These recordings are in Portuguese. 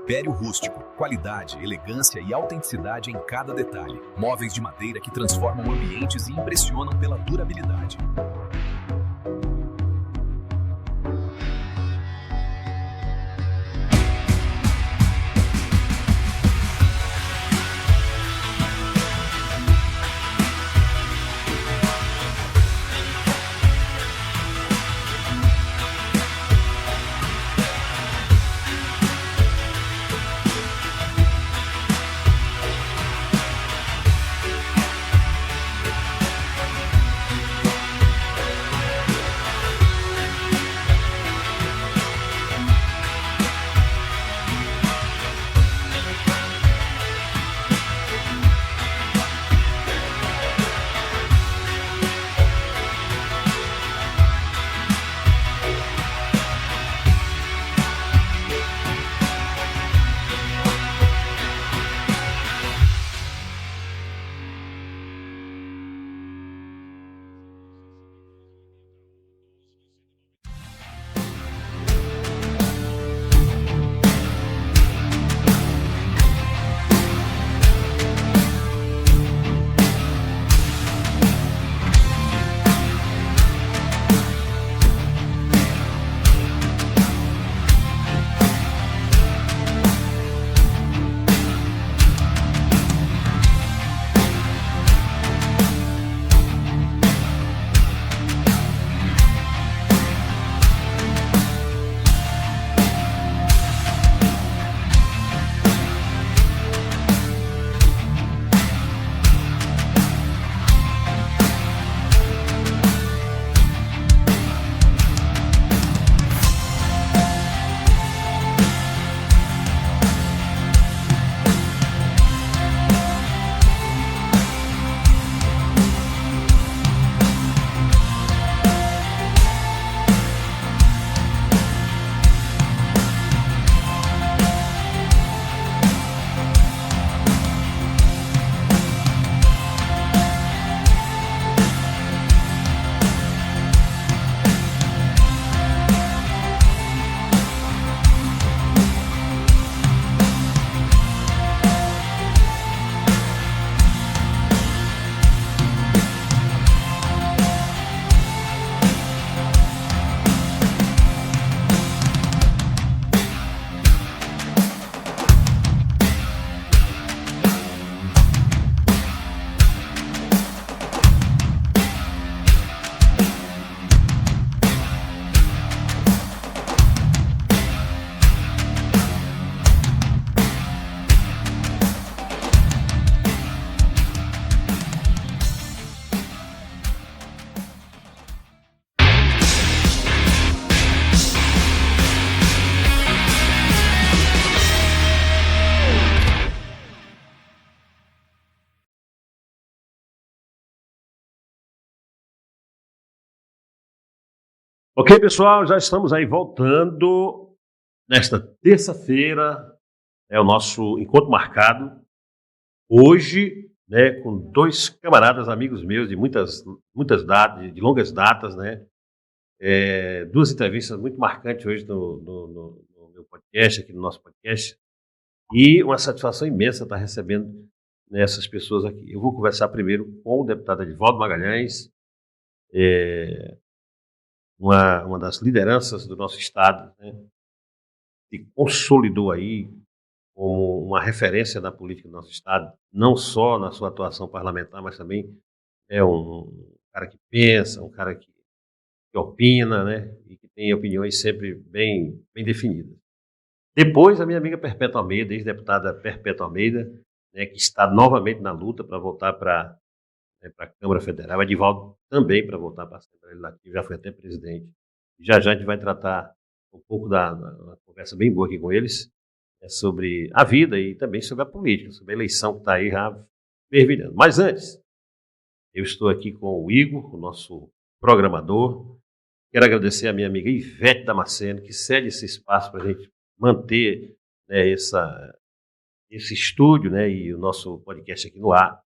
Império Rústico. Qualidade, elegância e autenticidade em cada detalhe. Móveis de madeira que transformam ambientes e impressionam pela durabilidade. Ok, pessoal, já estamos aí voltando. Nesta terça-feira é o nosso encontro marcado. Hoje, né, com dois camaradas, amigos meus de muitas datas, de longas datas, né? Duas entrevistas muito marcantes hoje no meu podcast, aqui no nosso podcast. E uma satisfação imensa estar recebendo, né, essas pessoas aqui. Eu vou conversar primeiro com o deputado Edivaldo Magalhães, uma das lideranças do nosso estado, né, que consolidou aí como uma referência na política do nosso estado, não só na sua atuação parlamentar, mas também é um cara que pensa, um cara que opina, né, e que tem opiniões sempre bem definidas. Depois, a minha amiga Perpétua Almeida, ex-deputada Perpétua Almeida, né, que está novamente na luta para voltar para a Câmara Federal. O Edivaldo também para voltar para a Assembleia Legislativa, já foi até presidente. Já a gente vai tratar um pouco uma conversa bem boa aqui com eles, sobre a vida e também sobre a política, sobre a eleição que está aí já fervilhando. Mas antes, eu estou aqui com o Igor, o nosso programador. Quero agradecer a minha amiga Ivete Damasceno, que cede esse espaço para a gente manter, né, esse estúdio, né, e o nosso podcast aqui no ar.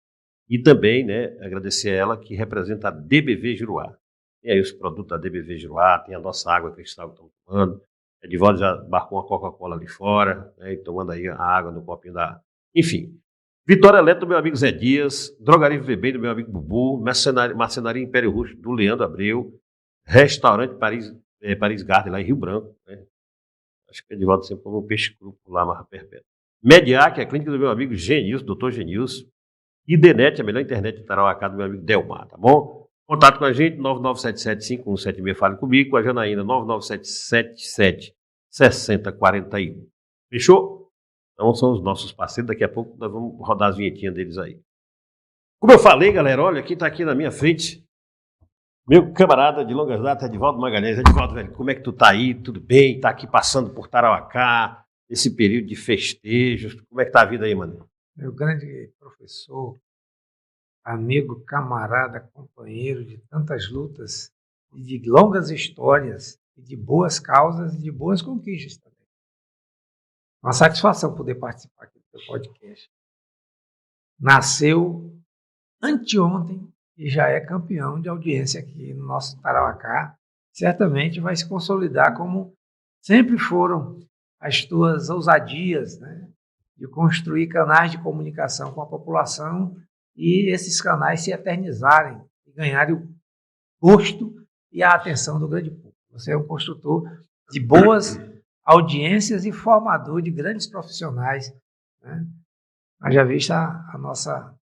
E também, né, agradecer a ela que representa a DBV Giruá. Tem aí os produtos da DBV Giruá, tem a nossa água cristal que estamos tomando. Edivaldo já marcou uma Coca-Cola ali fora, né, e tomando aí a água no copinho da... Enfim. Vitória Elétrica do meu amigo Zé Dias, Drogaria VB do meu amigo Bubu, Marcenaria Império Russo do Leandro Abreu, Restaurante Paris Garden lá em Rio Branco, né? Acho que o Edivaldo sempre come um peixe cru por lá, Marra Perpétua. Mediac, a clínica do meu amigo Genilson, doutor Genilson, e Denet, a melhor internet de Tarauacá do meu amigo Delmar, tá bom? Contato com a gente, 99775176, fale comigo, com a Janaína, 997776041. Fechou? Então são os nossos parceiros, daqui a pouco nós vamos rodar as vinhetinhas deles aí. Como eu falei, galera, olha, quem está aqui na minha frente, meu camarada de longas datas, Edivaldo Magalhães. Edivaldo, velho, como é que tu tá aí? Tudo bem? Tá aqui passando por Tarauacá, esse período de festejos, como é que tá a vida aí, mano? Meu grande professor, amigo, camarada, companheiro de tantas lutas, e de longas histórias, e de boas causas e de boas conquistas também. Uma satisfação poder participar aqui do seu podcast. Nasceu anteontem e já é campeão de audiência aqui no nosso Tarauacá. Certamente vai se consolidar como sempre foram as tuas ousadias, né, de construir canais de comunicação com a população e esses canais se eternizarem e ganharem o gosto e a atenção do grande público. Você é um construtor de boas audiências e formador de grandes profissionais, né? Haja vista a nossa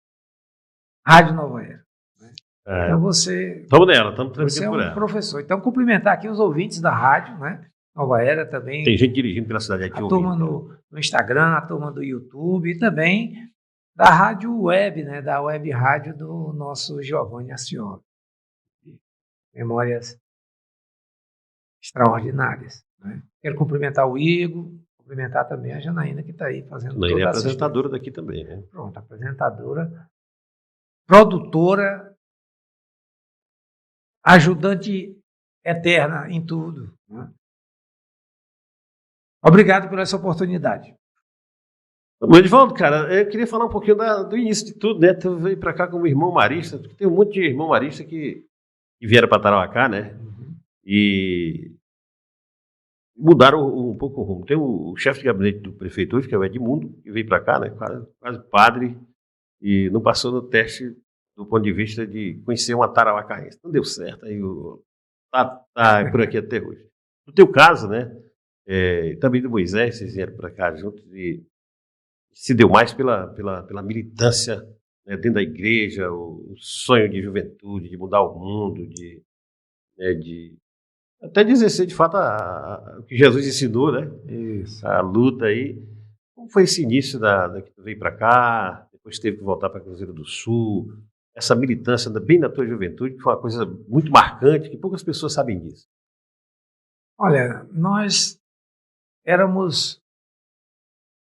Rádio Nova Era. Né? Então você... Estamos nela, estamos Você é por um ela. professor. Então, cumprimentar aqui os ouvintes da rádio, né? Nova Era também. Tem gente dirigindo pela cidade aqui. A turma no Instagram, a turma do YouTube e também da rádio web, né? Da web rádio do nosso Giovanni Ascioli. Memórias extraordinárias. Né? Quero cumprimentar o Igor, cumprimentar também a Janaína, que está aí fazendo Janaína toda é a apresentadora daqui também, né? Pronto, apresentadora, produtora, ajudante eterna em tudo. Né? Obrigado por essa oportunidade. Edivaldo, cara, eu queria falar um pouquinho do início de tudo, né? Tu veio para cá como irmão marista, porque tem um monte de irmão marista que vieram para Tarauacá, né? E mudaram um pouco o rumo. Tem o chefe de gabinete do prefeito hoje, que é o Edmundo, que veio para cá, né? Quase padre, e não passou no teste do ponto de vista de conhecer uma tarauacaense. Não deu certo, aí tá por aqui até hoje. No teu caso, né? Também do Moisés, vocês vieram para cá juntos e se deu mais pela militância, né, dentro da igreja, o sonho de juventude, de mudar o mundo, de até de exercer de fato o que Jesus ensinou, né? Isso. A luta aí. Como foi esse início da que tu veio para cá, depois teve que voltar para Cruzeiro do Sul, essa militância bem na tua juventude, que foi uma coisa muito marcante, que poucas pessoas sabem disso. Olha, nós éramos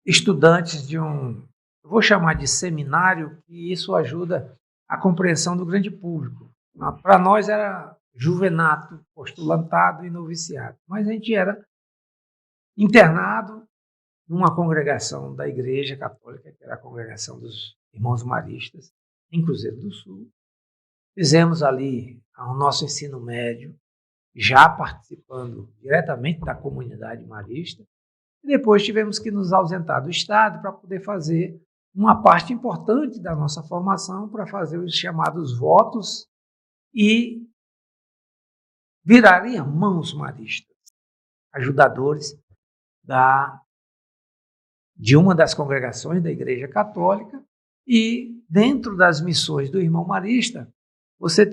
estudantes de eu vou chamar de seminário, e isso ajuda a compreensão do grande público. Para nós era juvenato, postulantado e noviciado, mas a gente era internado numa congregação da Igreja Católica, que era a congregação dos Irmãos Maristas, em Cruzeiro do Sul. Fizemos ali o nosso ensino médio, já participando diretamente da comunidade marista, e depois tivemos que nos ausentar do Estado para poder fazer uma parte importante da nossa formação, para fazer os chamados votos e virar irmãos maristas, ajudadores de uma das congregações da Igreja Católica, e dentro das missões do irmão marista, você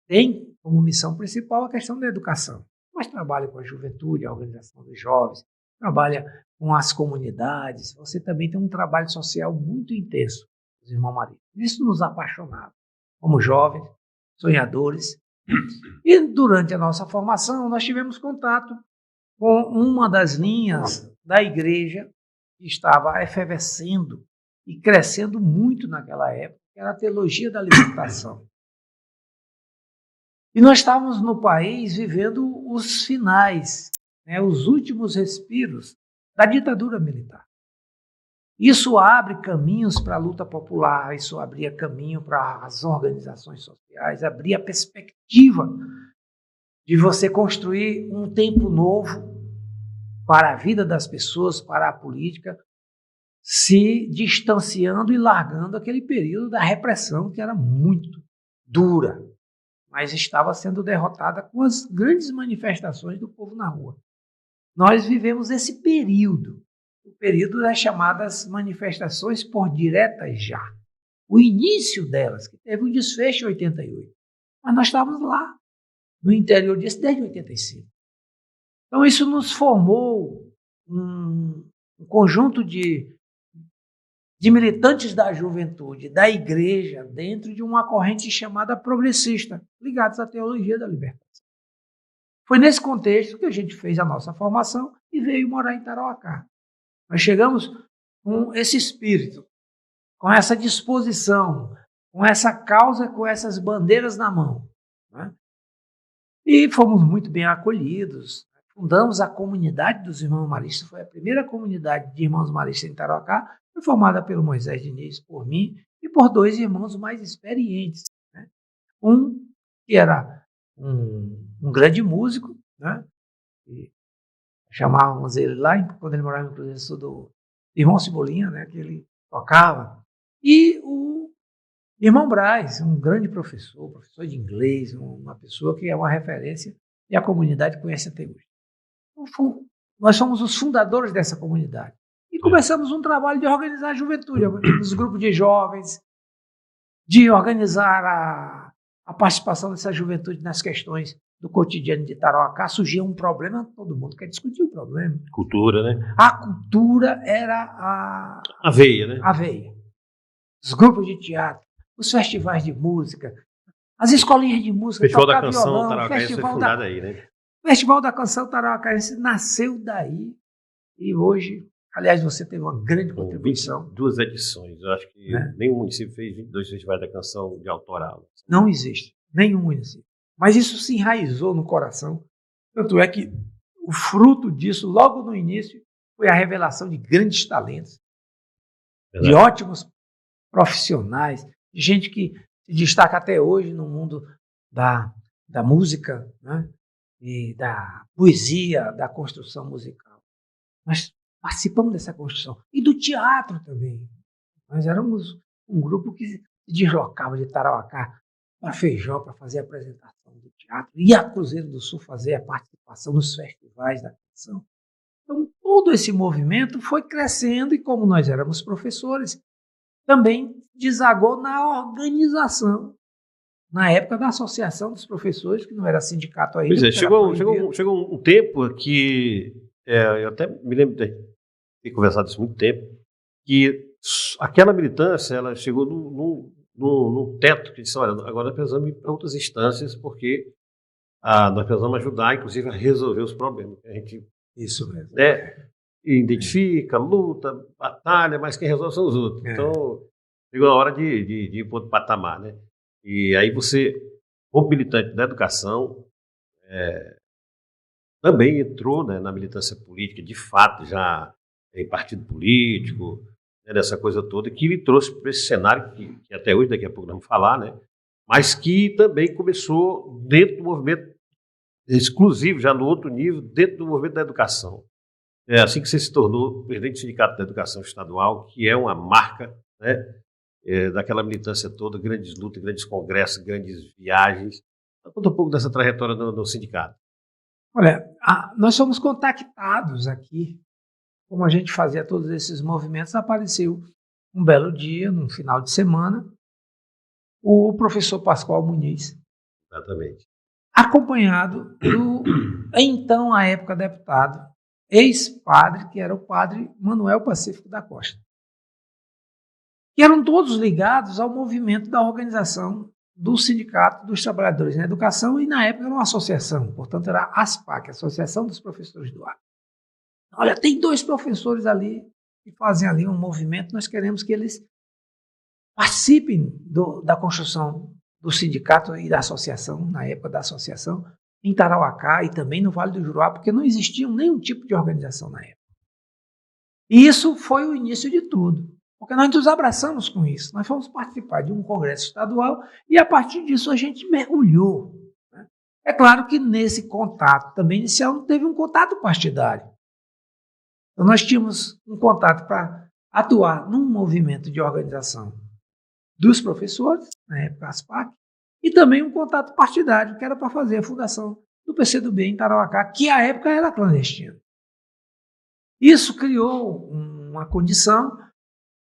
tem como missão principal a questão da educação, mas trabalha com a juventude, a organização dos jovens, trabalha com as comunidades, você também tem um trabalho social muito intenso, os irmãos maristas. Isso nos apaixonava, como jovens, sonhadores, e durante a nossa formação nós tivemos contato com uma das linhas da igreja que estava efervescendo e crescendo muito naquela época, que era a teologia da libertação. E nós estávamos no país vivendo os finais, né, os últimos respiros da ditadura militar. Isso abre caminhos para a luta popular, isso abria caminho para as organizações sociais, abria a perspectiva de você construir um tempo novo, para a vida das pessoas, para a política, se distanciando e largando aquele período da repressão que era muito dura, mas estava sendo derrotada com as grandes manifestações do povo na rua. Nós vivemos esse período, o período das chamadas manifestações por diretas já. O início delas, que teve um desfecho em 88. Mas nós estávamos lá, no interior disso, desde 85. Então isso nos formou um conjunto de militantes da juventude, da igreja, dentro de uma corrente chamada progressista, ligados à teologia da libertação. Foi nesse contexto que a gente fez a nossa formação e veio morar em Tarauacá. Nós chegamos com esse espírito, com essa disposição, com essa causa, com essas bandeiras na mão, né? E fomos muito bem acolhidos. Fundamos a comunidade dos Irmãos Maristas, foi a primeira comunidade de Irmãos Maristas em Tarauacá, foi formada pelo Moisés Diniz, por mim e por 2 irmãos mais experientes, né? Um que era um grande músico, né? E chamávamos ele lá, quando ele morava em Cruzeiro do Irmão Cebolinha, né? Que ele tocava, e o Irmão Braz, um grande professor de inglês, uma pessoa que é uma referência e a comunidade conhece até hoje. Então, nós somos os fundadores dessa comunidade. E começamos um trabalho de organizar a juventude, os grupos de jovens, de organizar a participação dessa juventude nas questões do cotidiano de Tarauacá. Surgia um problema, todo mundo quer discutir o problema. Cultura, né? A cultura era a veia, né? A veia. Os grupos de teatro, os festivais de música, as escolinhas de música, Festival da Canção violão, Tarauacaense foi fundado aí, né? O Festival da Canção Tarauacaense nasceu daí e hoje, aliás, você teve uma grande contribuição. 2 edições, eu acho que nenhum município fez 22 festivais da canção de autoral. Não existe, nenhum município. Mas isso se enraizou no coração, tanto é que o fruto disso, logo no início, foi a revelação de grandes talentos, de ótimos profissionais, de gente que se destaca até hoje no mundo da música, né? E da poesia, da construção musical. Nós participamos dessa construção. E do teatro também. Nós éramos um grupo que se deslocava de Tarauacá para Feijó para fazer a apresentação do teatro. Ia a Cruzeiro do Sul fazer a participação nos festivais da canção. Então, todo esse movimento foi crescendo e, como nós éramos professores, também desagou na organização. Na época da Associação dos Professores, que não era sindicato ainda. Pois é, chegou um tempo que, eu até me lembro de ter conversado isso há muito tempo, que aquela militância ela chegou num teto que disse, olha, agora nós precisamos ir para outras instâncias, porque nós precisamos ajudar, inclusive, a resolver os problemas que a gente isso mesmo. Identifica, luta, batalha, mas quem resolve são os outros. Então, chegou a hora de ir para outro patamar, né? E aí você, como militante da educação, também entrou, né, na militância política, de fato, já em partido político, né, nessa coisa toda, que lhe trouxe para esse cenário, que até hoje, daqui a pouco vamos falar, né, mas que também começou dentro do movimento exclusivo, já no outro nível, dentro do movimento da educação. É assim que você se tornou presidente do Sindicato da Educação Estadual, que é uma marca, né, daquela militância toda, grandes lutas, grandes congressos, grandes viagens. Conta um pouco dessa trajetória no sindicato. Olha, nós somos contactados aqui, como a gente fazia todos esses movimentos, apareceu um belo dia, num final de semana, o professor Pascoal Muniz. Exatamente. Acompanhado do, então, à época, deputado, ex-padre, que era o padre Manuel Pacífico da Costa. Que eram todos ligados ao movimento da organização do Sindicato dos Trabalhadores na Educação, e na época era uma associação, portanto era a ASPAC, Associação dos Professores do Acre. Olha, tem 2 professores ali que fazem ali um movimento, nós queremos que eles participem da construção do sindicato e da associação, na época da associação, em Tarauacá e também no Vale do Juruá, porque não existia nenhum tipo de organização na época. E isso foi o início de tudo. Porque nós nos abraçamos com isso. Nós fomos participar de um congresso estadual e, a partir disso, a gente mergulhou. Né? É claro que nesse contato também inicial não teve um contato partidário. Então, nós tínhamos um contato para atuar num movimento de organização dos professores, na época ASPAC, e também um contato partidário, que era para fazer a fundação do PCdoB em Tarauacá, que à época era clandestino. Isso criou uma condição,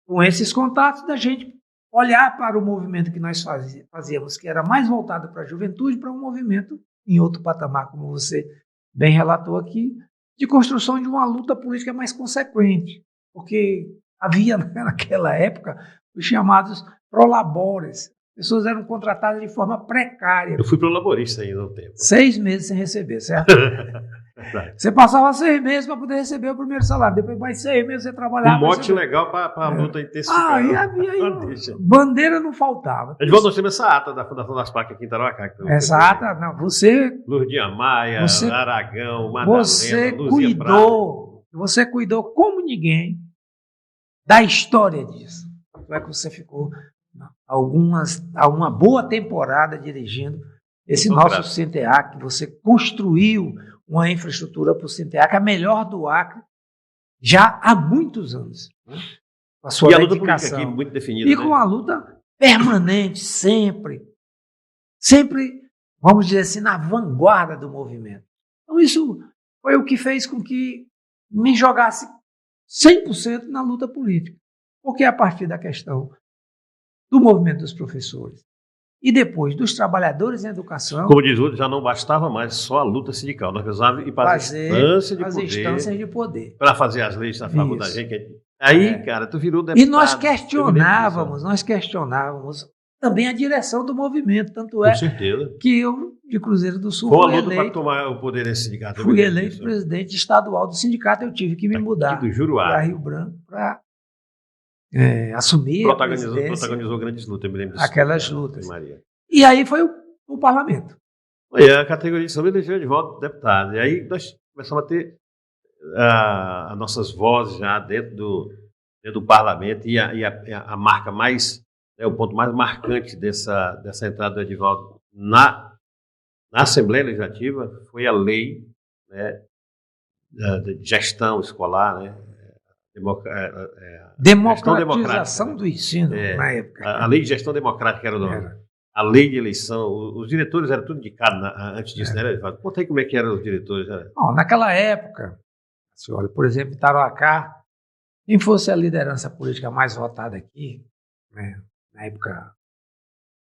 com esses contatos, da gente olhar para o movimento que nós fazíamos, que era mais voltado para a juventude, para um movimento em outro patamar, como você bem relatou aqui, de construção de uma luta política mais consequente, porque havia naquela época os chamados prolabores. Pessoas eram contratadas de forma precária. Eu fui prolaborista ainda no tempo. 6 meses sem receber, certo? Você passava 6 meses para poder receber o primeiro salário. Depois, mais 6 meses, você trabalhava. Um mote legal para a luta intensificada. E havia bandeira não faltava. Edvaldo, nós temos essa ata da Fundação das PAC aqui em Tarauacá. Essa ata, não, você... Lourdinha Maia, Aragão, Madalena, Você cuidou como ninguém da história disso. Tanto é que você ficou uma boa temporada dirigindo esse nosso Sinteac, que você construiu uma infraestrutura para o Sinteac, a melhor do Acre, já há muitos anos. Né? Com a sua e a luta dedicação. Política aqui muito definida. E com a luta permanente, sempre, vamos dizer assim, na vanguarda do movimento. Então isso foi o que fez com que me jogasse 100% na luta política. Porque a partir da questão do movimento dos professores e depois dos trabalhadores em educação... Como diz o outro, já não bastava mais só a luta sindical. Nós precisávamos ir para as instâncias de poder. Para fazer as leis a favor da gente. Aí, cara, tu virou deputado. E nós questionávamos também a direção do movimento. Tanto é que eu, de Cruzeiro do Sul, fui eleito para tomar o poder nesse sindicato. Fui eleito presidente estadual do sindicato. Eu tive que me mudar para Rio Branco para assumir protagonizou grandes lutas, eu me lembro disso. Aquelas lutas. E aí foi o parlamento. E a categoria de São elegeu de volta deputado. E aí nós começamos a ter as nossas vozes já dentro do parlamento e a marca mais, o ponto mais marcante dessa entrada do Edivaldo na Assembleia Legislativa foi a lei, né, de gestão escolar, né? Democratização do ensino, na época. A lei de gestão democrática era o nome. A lei de eleição. Os diretores eram tudo indicados antes disso, né? Conta aí como é que eram os diretores. Naquela época, olha, por exemplo, em Tarauacá, quem fosse a liderança política mais votada aqui, né, na época,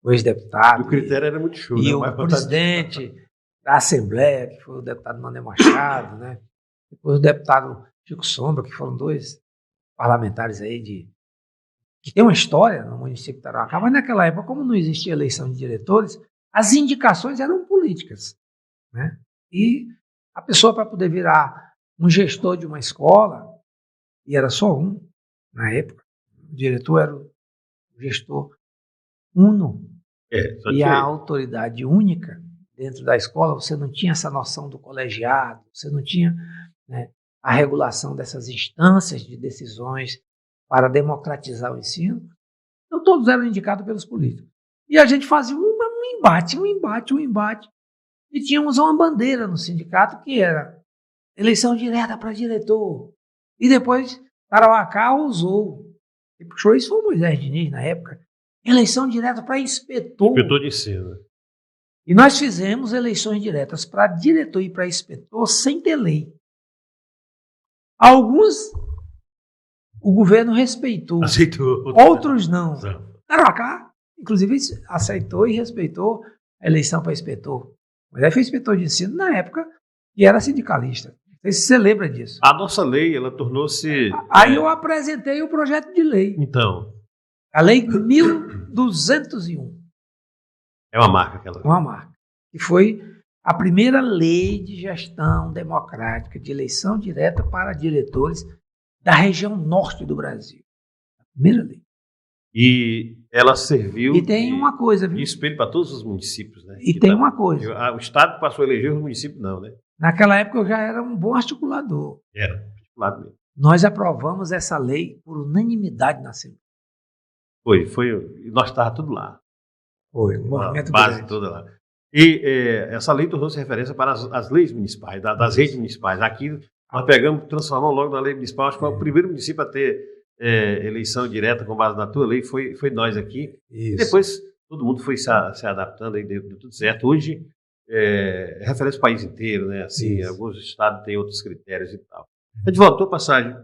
o ex-deputado. O critério era muito show. E o presidente da Assembleia, que foi o deputado Mané Machado, né? Depois o deputado Chico Sombra, que foram 2 parlamentares aí que tem uma história no município de Tarauacá, mas naquela época, como não existia eleição de diretores, as indicações eram políticas, né? E a pessoa, para poder virar um gestor de uma escola, e era só um na época, o diretor era o gestor uno, e a autoridade única dentro da escola, você não tinha essa noção do colegiado, você não tinha, né, a regulação dessas instâncias de decisões para democratizar o ensino. Então, todos eram indicados pelos políticos. E a gente fazia um embate. E tínhamos uma bandeira no sindicato que era eleição direta para diretor. E depois, Tarauacá usou. E puxou isso foi o Moisés Diniz, na época. Eleição direta para inspetor. Inspetor de ensino. E nós fizemos eleições diretas para diretor e para inspetor sem ter lei. Alguns o governo respeitou, outros não. Tarauacá, inclusive, aceitou e respeitou a eleição para inspetor. Mas aí foi inspetor de ensino na época e era sindicalista. Não sei se você lembra disso. A nossa lei, ela tornou-se... Aí eu apresentei o projeto de lei. Então. A lei 1201. É uma marca aquela. Uma marca. Que foi a primeira lei de gestão democrática de eleição direta para diretores da região norte do Brasil. A primeira lei. E ela serviu uma coisa, de espelho para todos os municípios, né? E tem uma coisa. O Estado passou a eleger os municípios, não, né? Naquela época eu já era um bom articulador. Era, articulado mesmo. Nós aprovamos essa lei por unanimidade na Assembleia. Foi. Nós estávamos tudo lá. Foi, o movimento base grande. toda lá. E essa lei tornou-se referência para as leis municipais, das redes municipais. Aqui Nós pegamos, transformamos logo na lei municipal. Acho que o primeiro município a ter eleição direta com base na tua lei foi nós aqui. Isso. E depois todo mundo foi se adaptando, aí deu tudo certo. Hoje referência o país inteiro, né? Assim, alguns estados têm outros critérios e tal. A gente voltou a passagem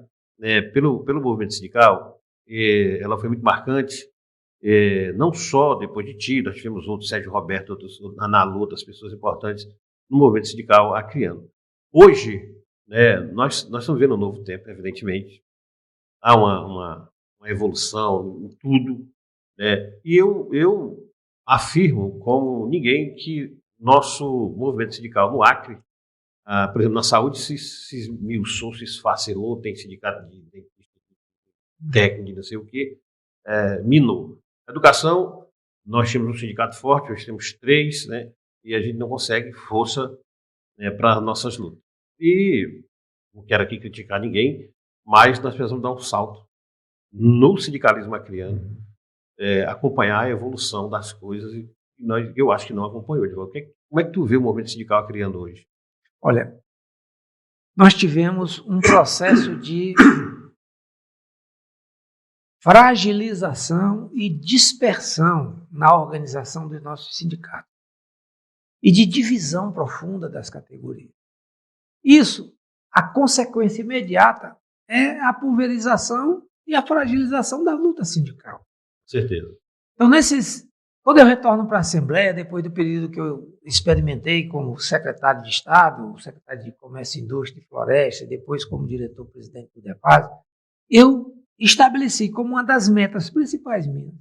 pelo movimento sindical, ela foi muito marcante, não só depois de ti, nós tivemos outros, Sérgio Roberto, outros, Analu, outras pessoas importantes no movimento sindical acriano. Hoje, nós estamos vendo um novo tempo, evidentemente. Há uma evolução em tudo, né? E eu afirmo como ninguém que nosso movimento sindical no Acre, por exemplo, na saúde se esmiuçou, se esfacelou, tem sindicato de técnico de não sei o quê, minou. Educação, nós tínhamos um sindicato forte, hoje temos 3, né? E a gente não consegue força para nossas lutas. E não quero aqui criticar ninguém, mas nós precisamos dar um salto no sindicalismo acriano, acompanhar a evolução das coisas, e eu acho que não acompanhou. Como é que tu vê o movimento sindical acriano hoje? Olha, nós tivemos um processo de fragilização e dispersão na organização dos nossos sindicatos e de divisão profunda das categorias. Isso, a consequência imediata é a pulverização e a fragilização da luta sindical. Certeza. Então, quando eu retorno para a Assembleia, depois do período que eu experimentei como secretário de Estado, secretário de Comércio, Indústria e Floresta, e depois como diretor-presidente do DEPAS, eu estabeleci como uma das metas principais minhas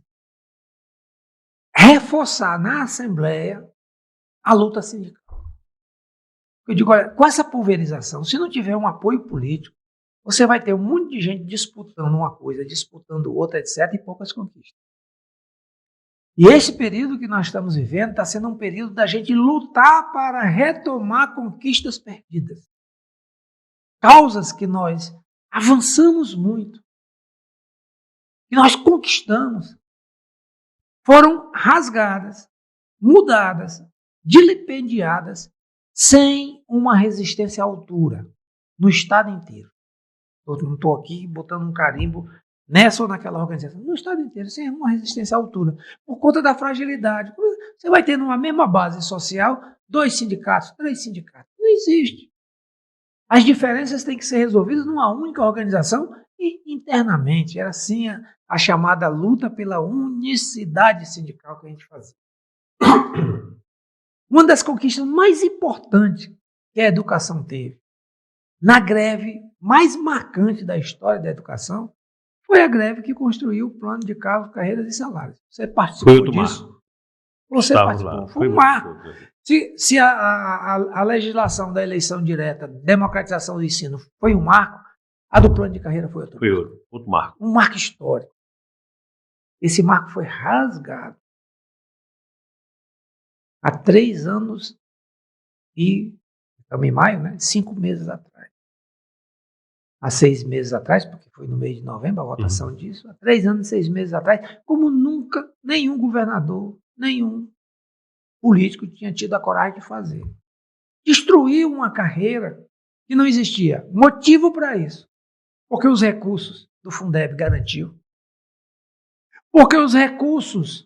reforçar na Assembleia a luta sindical. Eu digo, olha, com essa pulverização, se não tiver um apoio político, você vai ter um monte de gente disputando uma coisa, disputando outra, etc., e poucas conquistas. E esse período que nós estamos vivendo está sendo um período da gente lutar para retomar conquistas perdidas. Causas que nós avançamos muito, que nós conquistamos, foram rasgadas, mudadas, dilipendiadas, sem uma resistência à altura, no Estado inteiro. Eu não estou aqui botando um carimbo nessa ou naquela organização, no Estado inteiro, sem uma resistência à altura, por conta da fragilidade. Você vai ter numa mesma base social 2 sindicatos, 3 sindicatos. Não existe. As diferenças têm que ser resolvidas numa única organização e internamente. Era assim a chamada luta pela unicidade sindical que a gente fazia. Uma das conquistas mais importantes que a educação teve, na greve mais marcante da história da educação, foi a greve que construiu o plano de cargos, carreiras e salários. Você participou disso? Você participou. Foi um marco. Se a legislação da eleição direta, democratização do ensino, foi um marco, a do plano de carreira foi outro. Foi outro marco. Um marco histórico. Esse marco foi rasgado há 3 anos e, estamos em maio, né? 5 meses atrás. Há 6 meses atrás, porque foi no mês de novembro a votação disso, há 3 anos e 6 meses atrás, como nunca nenhum governador, nenhum político tinha tido a coragem de fazer. Destruiu uma carreira que não existia. Motivo para isso. Porque os recursos do Fundeb garantiu. Porque os recursos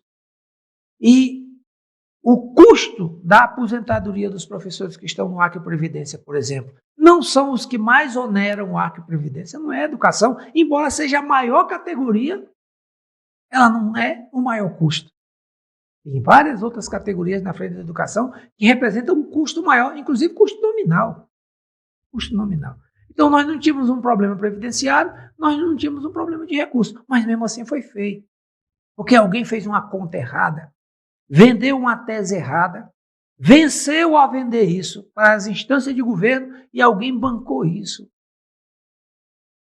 e o custo da aposentadoria dos professores que estão no Acre Previdência, por exemplo, não são os que mais oneram o Acre Previdência. Não é educação, embora seja a maior categoria, ela não é o maior custo. Tem várias outras categorias na frente da educação que representam um custo maior, inclusive custo nominal. Custo nominal. Então, nós não tínhamos um problema previdenciário, nós não tínhamos um problema de recurso, mas mesmo assim foi feito. Porque alguém fez uma conta errada, vendeu uma tese errada, venceu a vender isso para as instâncias de governo e alguém bancou isso.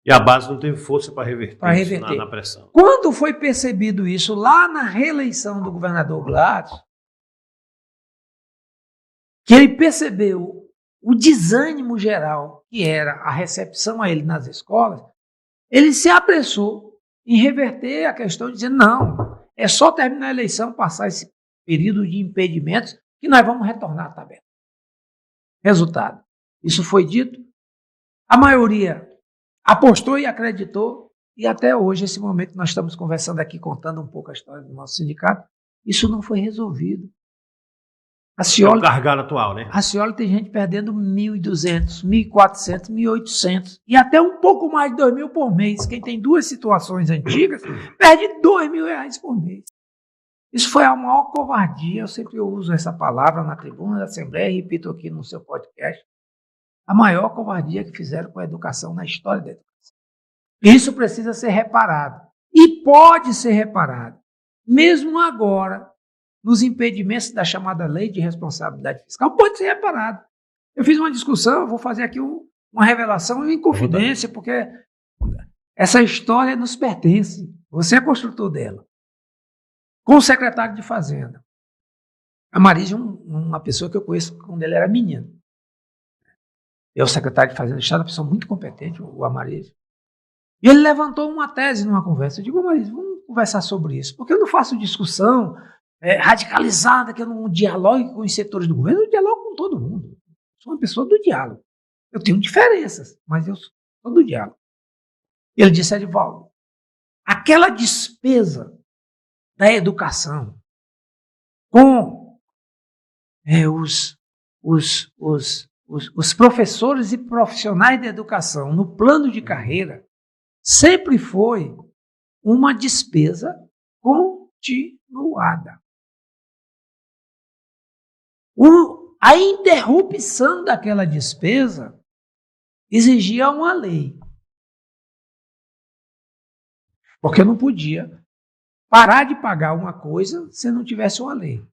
E a base não teve força para reverter isso na pressão. Quando foi percebido isso lá na reeleição do governador Gladys, que ele percebeu o desânimo geral que era a recepção a ele nas escolas, ele se apressou em reverter a questão, dizendo, não, é só terminar a eleição, passar esse período de impedimentos, que nós vamos retornar à tabela. Resultado, isso foi dito, A maioria apostou e acreditou, e até hoje, esse momento que nós estamos conversando aqui, contando um pouco a história do nosso sindicato, isso não foi resolvido. A Cioli, é o gargalo atual, né? A Cioli tem gente perdendo 1.200, 1.400, 1.800 e até um pouco mais de 2.000 por mês. Quem tem duas situações antigas perde R$2.000 por mês. Isso foi a maior covardia. Eu sempre uso essa palavra na tribuna da Assembleia e repito aqui no seu podcast. A maior covardia que fizeram com a educação na história da educação. Isso precisa ser reparado. E pode ser reparado. Mesmo agora, nos impedimentos da chamada lei de responsabilidade fiscal, pode ser reparado. Eu fiz uma discussão, eu vou fazer aqui uma revelação em confidência, porque essa história nos pertence. Você é construtor dela. Com o secretário de Fazenda. A Marise, uma pessoa que eu conheço quando ele era menino. É o secretário de Fazenda do Estado, uma pessoa muito competente, o Amarise. E ele levantou uma tese numa conversa. Eu digo, Amarise, vamos conversar sobre isso, porque eu não faço discussão radicalizada, que eu não dialogue com os setores do governo, eu dialogo com todo mundo. Eu sou uma pessoa do diálogo. Eu tenho diferenças, mas eu sou do diálogo. Ele disse, Edivaldo, aquela despesa da educação com os professores e profissionais da educação no plano de carreira sempre foi uma despesa continuada. A interrupção daquela despesa exigia uma lei. Porque não podia parar de pagar uma coisa se não tivesse uma lei.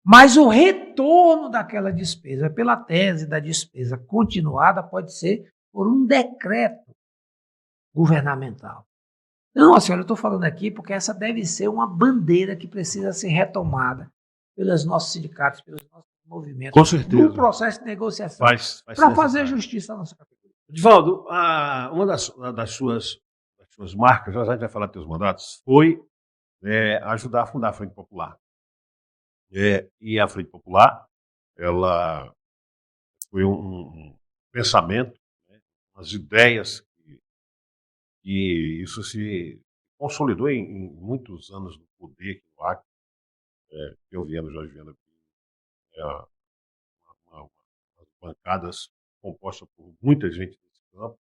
Mas o retorno daquela despesa, pela tese da despesa continuada, pode ser por um decreto governamental. Não, senhora, eu estou falando aqui porque essa deve ser uma bandeira que precisa ser retomada pelos nossos sindicatos, pelos nossos movimentos. Com certeza. No processo de negociação. Para fazer justiça na nossa categoria. Edivaldo, uma das suas marcas, já a gente vai falar dos seus mandatos, foi ajudar a fundar a Frente Popular. E a Frente Popular, ela foi um pensamento, umas ideias, e isso se consolidou em muitos anos do poder aqui no Acre. Eu vendo, Jorge Viana, bancadas compostas por muita gente desse campo.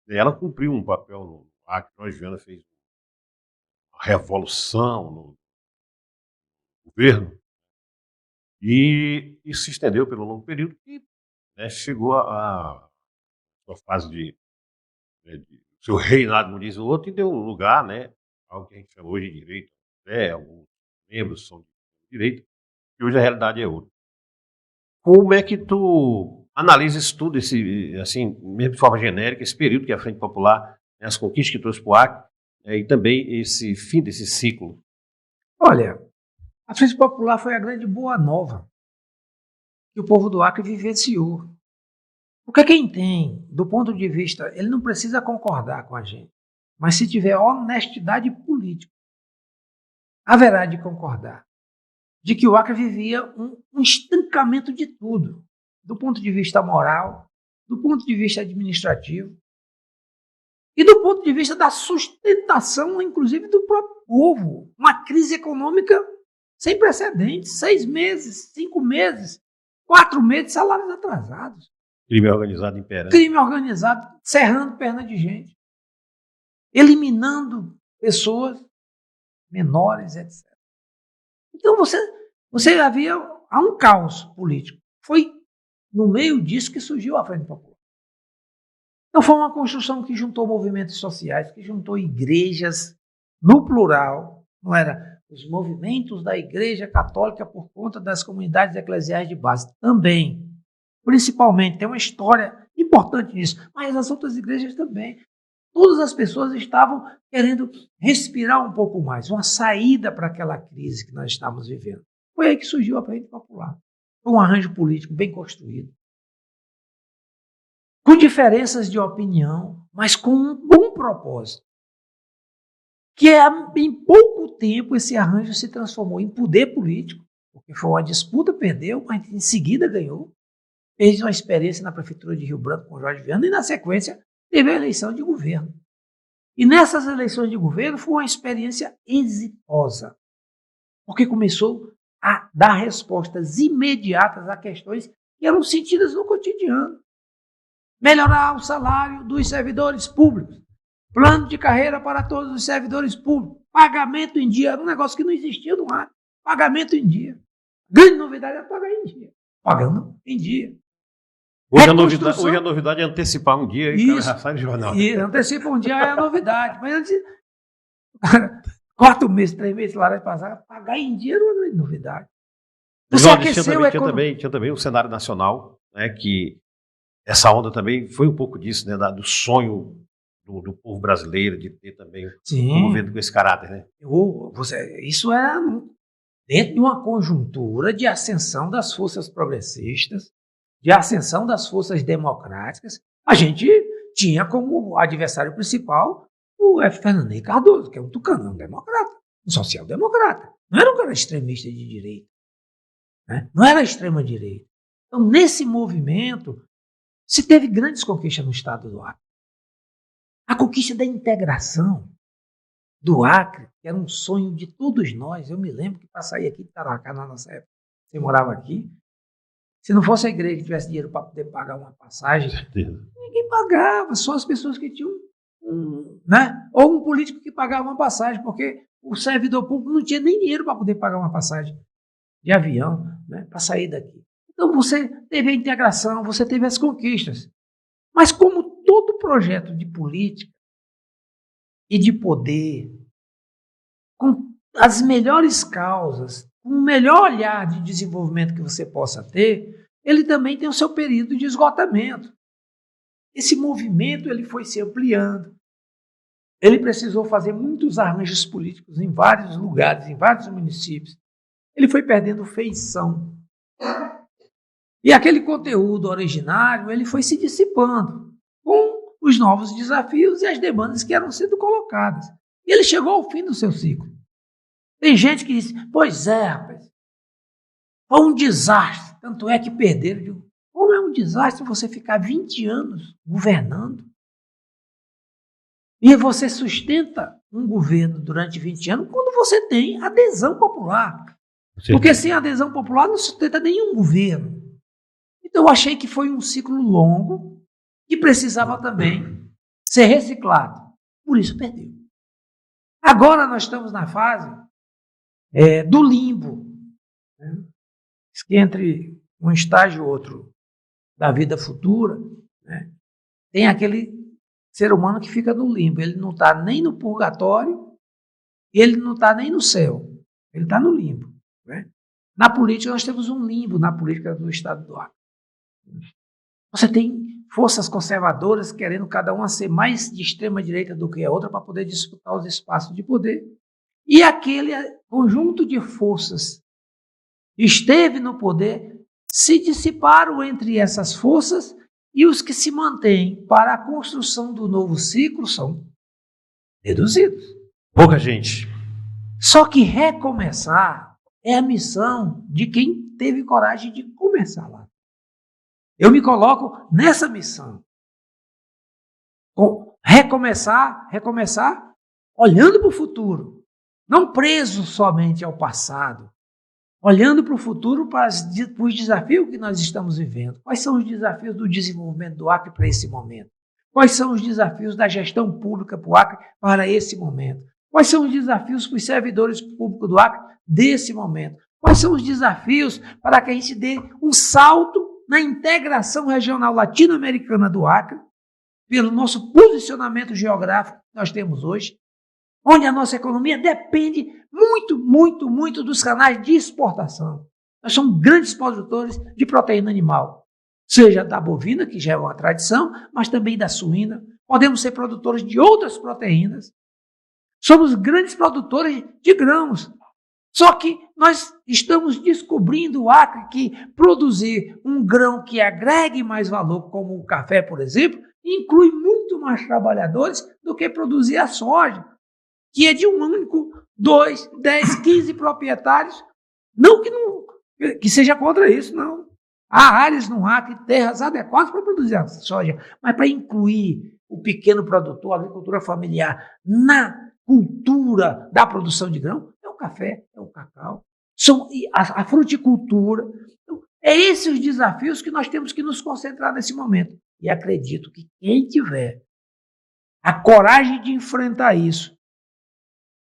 E ela cumpriu um papel no Acre. Jorge Viana fez uma revolução no governo e se estendeu pelo longo período e chegou a sua fase de seu reinado, como diz o outro, e deu lugar ao que a gente chama hoje de direito. Alguns membros são de direito, e hoje a realidade é outra. Como é que tu analisa isso tudo, assim, mesmo de forma genérica, esse período que é a Frente Popular, as conquistas que trouxe para o Acre, e também esse fim desse ciclo? Olha, a Frente Popular foi a grande boa nova que o povo do Acre vivenciou. Porque quem tem, do ponto de vista, ele não precisa concordar com a gente, mas se tiver honestidade política, haverá de concordar de que o Acre vivia um estancamento de tudo, do ponto de vista moral, do ponto de vista administrativo e do ponto de vista da sustentação, inclusive, do próprio povo. Uma crise econômica sem precedentes, 6 meses, 5 meses, 4 meses, salários atrasados. Crime organizado imperando. Crime organizado, serrando perna de gente, eliminando pessoas menores, etc. Então há um caos político. Foi no meio disso que surgiu a Frente Popular. Então foi uma construção que juntou movimentos sociais, que juntou igrejas no plural, não era os movimentos da Igreja Católica por conta das comunidades eclesiais de base também. Principalmente, tem uma história importante nisso, mas as outras igrejas também. Todas as pessoas estavam querendo respirar um pouco mais, uma saída para aquela crise que nós estávamos vivendo. Foi aí que surgiu a Frente Popular. Foi um arranjo político bem construído, com diferenças de opinião, mas com um bom propósito. Que em pouco tempo esse arranjo se transformou em poder político, porque foi uma disputa, perdeu, mas em seguida ganhou. fez uma experiência na Prefeitura de Rio Branco com Jorge Viana e, na sequência, teve a eleição de governo. E nessas eleições de governo foi uma experiência exitosa, porque começou a dar respostas imediatas a questões que eram sentidas no cotidiano. Melhorar o salário dos servidores públicos, plano de carreira para todos os servidores públicos, pagamento em dia, era um negócio que não existia no ar, pagamento em dia. Grande novidade é pagar em dia, pagando em dia. Hoje a novidade é antecipar um dia e o cara já sai do jornal. E antecipa um dia é a novidade. Mas antes, 4 meses, 3 meses, salário passado, pagar em dia era uma novidade. Você aqueceu tinha também o cenário nacional, né, que essa onda também foi um pouco disso, né, do sonho do povo brasileiro de ter também um governo com esse caráter. Né? Isso é dentro de uma conjuntura de ascensão das forças progressistas, de ascensão das forças democráticas. A gente tinha como adversário principal o F. Fernando Henrique Cardoso, que é um tucanão democrata, um social-democrata. Não era um cara extremista de direita. Né? Não era extrema-direita. Então, nesse movimento, se teve grandes conquistas no estado do Acre. A conquista da integração do Acre, que era um sonho de todos nós. Eu me lembro que para sair aqui de Tarauacá, na nossa época, você morava aqui, se não fosse a igreja que tivesse dinheiro para poder pagar uma passagem, ninguém pagava, só as pessoas que tinham né? Ou um político que pagava uma passagem, porque o servidor público não tinha nem dinheiro para poder pagar uma passagem de avião, né, para sair daqui. Então você teve a integração, você teve as conquistas. Mas como todo projeto de política e de poder, com as melhores causas, com o melhor olhar de desenvolvimento que você possa ter, ele também tem o seu período de esgotamento. Esse movimento ele foi se ampliando. Ele precisou fazer muitos arranjos políticos em vários lugares, em vários municípios. Ele foi perdendo feição. E aquele conteúdo originário ele foi se dissipando com os novos desafios e as demandas que eram sendo colocadas. E ele chegou ao fim do seu ciclo. Tem gente que diz, pois é, rapaz, foi um desastre. Tanto é que perderam. Eu digo, como é um desastre você ficar 20 anos governando? E você sustenta um governo durante 20 anos quando você tem adesão popular. Sim. Porque sem adesão popular não sustenta nenhum governo. Então eu achei que foi um ciclo longo que precisava também ser reciclado. Por isso perdeu. Agora nós estamos na fase do limbo. Né? Que entre um estágio e outro da vida futura, né? Tem aquele ser humano que fica no limbo. Ele não está nem no purgatório e ele não está nem no céu. Ele está no limbo. Né? Na política, nós temos um limbo na política do Estado do Acre. Você tem forças conservadoras querendo cada uma ser mais de extrema direita do que a outra para poder disputar os espaços de poder. E aquele conjunto de forças que esteve no poder se dissiparam entre essas forças e os que se mantêm para a construção do novo ciclo são reduzidos. Pouca gente. Só que recomeçar é a missão de quem teve coragem de começar lá. Eu me coloco nessa missão. Recomeçar olhando para o futuro, não preso somente ao passado, olhando para o futuro, para os desafios que nós estamos vivendo. Quais são os desafios do desenvolvimento do Acre para esse momento? Quais são os desafios da gestão pública para o Acre para esse momento? Quais são os desafios para os servidores públicos do Acre desse momento? Quais são os desafios para que a gente dê um salto na integração regional latino-americana do Acre, pelo nosso posicionamento geográfico que nós temos hoje, onde a nossa economia depende muito, muito, muito dos canais de exportação. Nós somos grandes produtores de proteína animal, seja da bovina, que já é uma tradição, mas também da suína. Podemos ser produtores de outras proteínas. Somos grandes produtores de grãos. Só que nós estamos descobrindo o Acre que produzir um grão que agregue mais valor, como o café, por exemplo, inclui muito mais trabalhadores do que produzir a soja, que é de um único, 2, 10, 15 proprietários. Não que seja contra isso, não. Há áreas no Acre, terras adequadas para produzir a soja, mas para incluir o pequeno produtor, a agricultura familiar, na cultura da produção de grão, é o café, é o cacau, são a fruticultura. Então, é esses os desafios que nós temos que nos concentrar nesse momento. E acredito que quem tiver a coragem de enfrentar isso,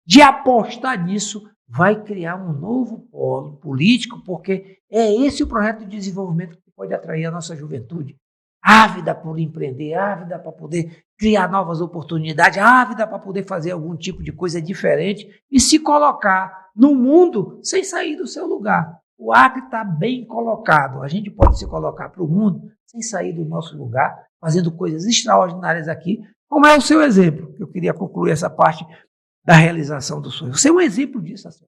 de apostar nisso, vai criar um novo polo político, porque é esse o projeto de desenvolvimento que pode atrair a nossa juventude, ávida por empreender, ávida para poder criar novas oportunidades, ávida para poder fazer algum tipo de coisa diferente e se colocar no mundo sem sair do seu lugar. O Acre está bem colocado, a gente pode se colocar para o mundo sem sair do nosso lugar, fazendo coisas extraordinárias aqui, como é o seu exemplo. Eu queria concluir essa parte da realização do sonho. Você é um exemplo disso, assim.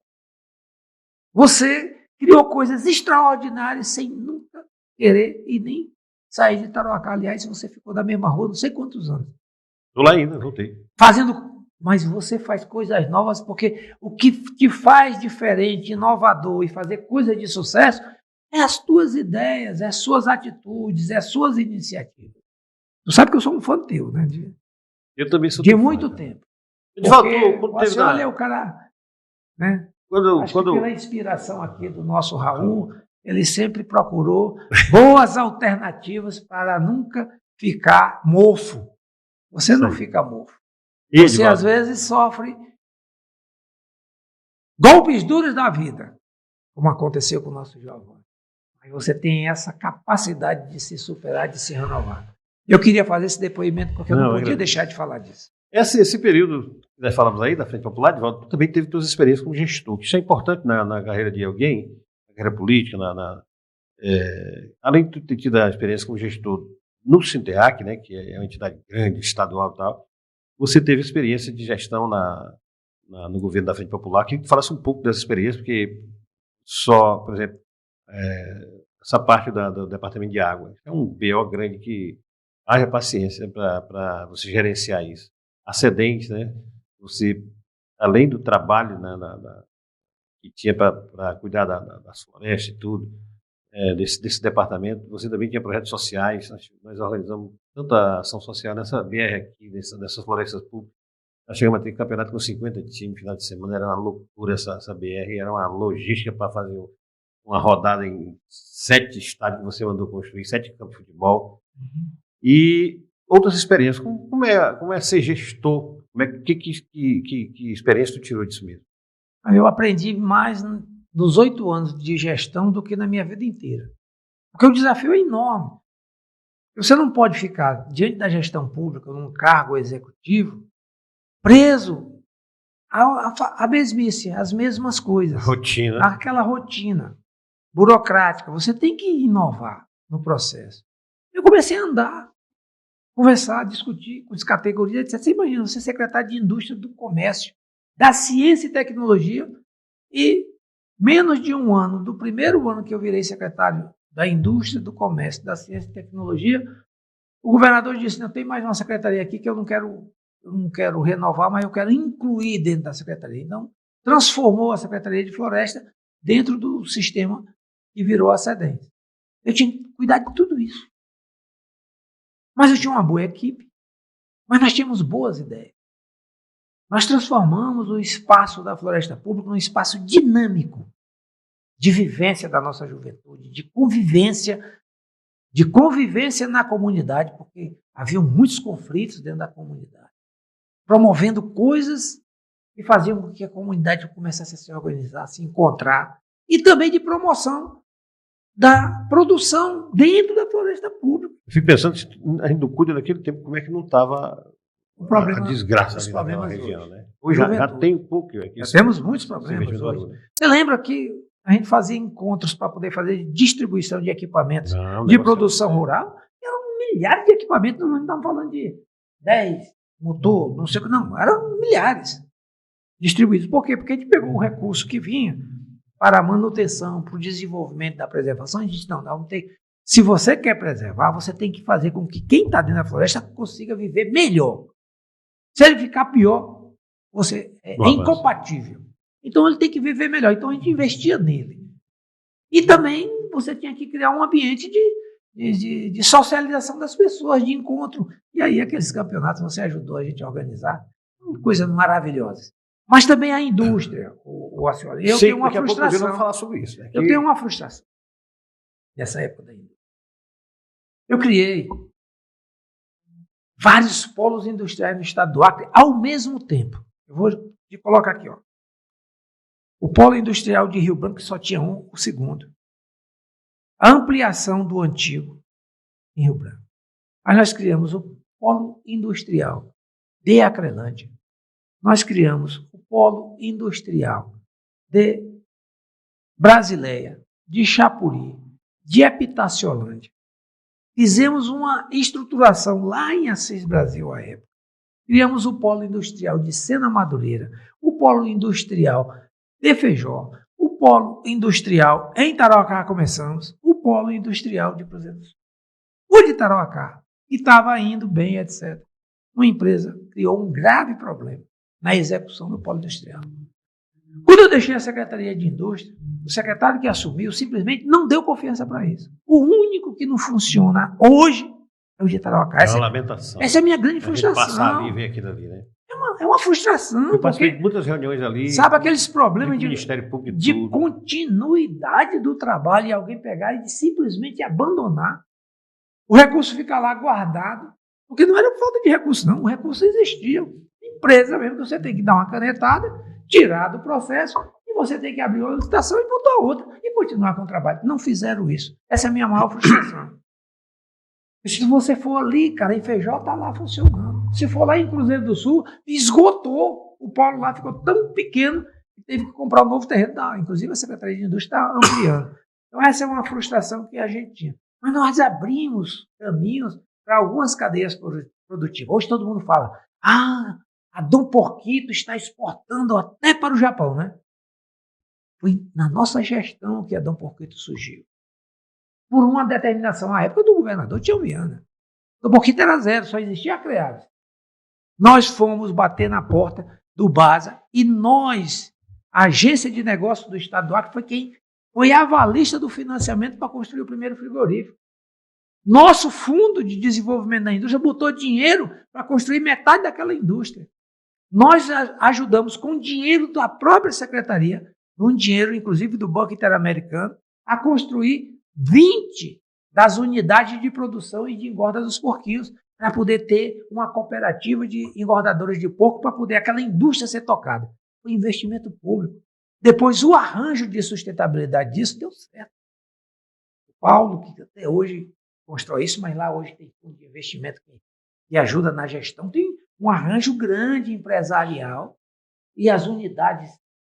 Você criou coisas extraordinárias sem nunca querer e nem sair de Tarauacá. Aliás, você ficou da mesma rua não sei quantos anos. Estou lá ainda, voltei. Mas você faz coisas novas, porque o que te faz diferente, inovador e fazer coisas de sucesso é as tuas ideias, é as suas atitudes, é as suas iniciativas. Tu sabe que eu sou um fã teu, né? Eu também sou de muito tempo. Você olha o cara, né? Acho que pela inspiração aqui do nosso Raul, ele sempre procurou boas alternativas para nunca ficar mofo. Você não fica mofo. Você às vezes sofre golpes duros da vida, como aconteceu com o nosso Giovanni. Mas você tem essa capacidade de se superar, de se renovar. Eu queria fazer esse depoimento porque eu não podia deixar de falar disso. Esse período que nós falamos aí, da Frente Popular, Divaldo, também teve suas experiências como gestor, que isso é importante na carreira de alguém, na carreira política, além de ter tido a experiência como gestor no Sinteac, né, que é uma entidade grande, estadual e tal, você teve experiência de gestão no governo da Frente Popular. Queria que falasse um pouco dessa experiência, porque por exemplo, essa parte do Departamento de Água, é um BO grande que haja paciência para você gerenciar isso. Acidentes, né? Você, além do trabalho que tinha para cuidar das florestas e tudo, desse departamento, você também tinha projetos sociais. Nós organizamos tanta ação social nessa BR aqui, dessas florestas públicas. Nós chegamos a ter campeonato com 50 times no final de semana, era uma loucura essa BR, era uma logística para fazer uma rodada em 7 estádios que você mandou construir, 7 campos de futebol. E outras experiências. Como é ser gestor? Que experiência tu tirou disso mesmo? Eu aprendi mais nos 8 anos de gestão do que na minha vida inteira. Porque o desafio é enorme. Você não pode ficar diante da gestão pública, num cargo executivo, preso à mesmice, às mesmas coisas. Rotina. Aquela rotina burocrática. Você tem que inovar no processo. Eu comecei a andar, conversar, discutir com as categorias, etc. Você imagina, você é secretário de Indústria, do Comércio, da Ciência e Tecnologia, e menos de um ano, do primeiro ano que eu virei secretário da Indústria, do Comércio, da Ciência e Tecnologia, o governador disse, não tem mais uma secretaria aqui que eu não quero renovar, mas eu quero incluir dentro da secretaria. Então, transformou a Secretaria de Floresta dentro do sistema que virou a SEDENS. Eu tinha que cuidar de tudo isso. Mas eu tinha uma boa equipe, mas nós tínhamos boas ideias. Nós transformamos o espaço da floresta pública num espaço dinâmico de vivência da nossa juventude, de convivência na comunidade, porque havia muitos conflitos dentro da comunidade, promovendo coisas que faziam com que a comunidade começasse a se organizar, a se encontrar, e também de promoção da produção dentro da floresta pública. Eu fico pensando, se a gente não cuida naquele tempo, como é que não estava a desgraça ali naquela região, né? Hoje já tem um pouco. Já temos muitos problemas hoje. Você lembra que a gente fazia encontros para poder fazer distribuição de equipamentos de produção rural? Eram milhares de equipamentos, não estamos falando de 10, motor, não sei o que, não, eram milhares distribuídos. Por quê? Porque a gente pegou um recurso que vinha para a manutenção, para o desenvolvimento da preservação, a gente disse, não, vamos ter. Se você quer preservar, você tem que fazer com que quem está dentro da floresta consiga viver melhor. Se ele ficar pior, é incompatível. Então ele tem que viver melhor. Então a gente investia nele. E também você tinha que criar um ambiente de socialização das pessoas, de encontro. E aí aqueles campeonatos você ajudou a gente a organizar. Coisa maravilhosa. Mas também a indústria, o Ascioli. Eu tenho uma frustração. Vamos falar sobre isso. Né? Eu tenho uma frustração nessa época da indústria. Eu criei vários polos industriais no estado do Acre ao mesmo tempo. Eu vou te colocar aqui, ó. O polo industrial de Rio Branco, que só tinha um, o segundo. A ampliação do antigo em Rio Branco. Aí nós criamos o polo industrial de Acrelândia. Nós criamos o polo industrial de Brasileia, de Chapuri, de Epitaciolândia. Fizemos uma estruturação lá em Assis Brasil à época. Criamos o polo industrial de Sena Madureira, o polo industrial de Feijó, o polo industrial em Tarauacá começamos, o polo industrial de Cruzeiro do Sul. O de Tarauacá, que estava indo bem, etc. Uma empresa criou um grave problema na execução do polo industrial. Quando eu deixei a Secretaria de Indústria, o secretário que assumiu simplesmente não deu confiança para isso. O único que não funciona hoje é o de Tarauacá. É uma lamentação. Essa é a minha grande frustração. Passar ali e ver aquilo ali, né? É uma frustração. Eu passei muitas reuniões ali. Sabe aqueles problemas de Ministério Público de continuidade do trabalho e alguém pegar e simplesmente abandonar. O recurso fica lá guardado. Porque não era falta de recurso, não. O recurso existia. Empresa mesmo, que você tem que dar uma canetada, tirar do processo, e você tem que abrir uma licitação e botar outra, e continuar com o trabalho. Não fizeram isso. Essa é a minha maior frustração. E se você for ali, cara, em Feijó, está lá funcionando. Se for lá em Cruzeiro do Sul, esgotou. O polo lá ficou tão pequeno que teve que comprar um novo terreno. Inclusive, a Secretaria de Indústria está ampliando. Então, essa é uma frustração que a gente tinha. Mas nós abrimos caminhos para algumas cadeias produtivas. Hoje todo mundo fala, a Dom Porquito está exportando até para o Japão, né? Foi na nossa gestão que a Dom Porquito surgiu. Por uma determinação, à época do governador Tião Viana. Dom Porquito era zero, só existia a CREAVES. Nós fomos bater na porta do BASA e nós, a agência de negócios do Estado do Acre, foi quem foi a avalista do financiamento para construir o primeiro frigorífico. Nosso fundo de desenvolvimento da indústria botou dinheiro para construir metade daquela indústria. Nós ajudamos com dinheiro da própria secretaria, um dinheiro inclusive do Banco Interamericano, a construir 20 das unidades de produção e de engorda dos porquinhos para poder ter uma cooperativa de engordadores de porco para poder aquela indústria ser tocada. Foi investimento público. Depois o arranjo de sustentabilidade disso deu certo. O Paulo, que até hoje constrói isso, mas lá hoje tem fundo de investimento que ajuda na gestão, tem um arranjo grande empresarial e as unidades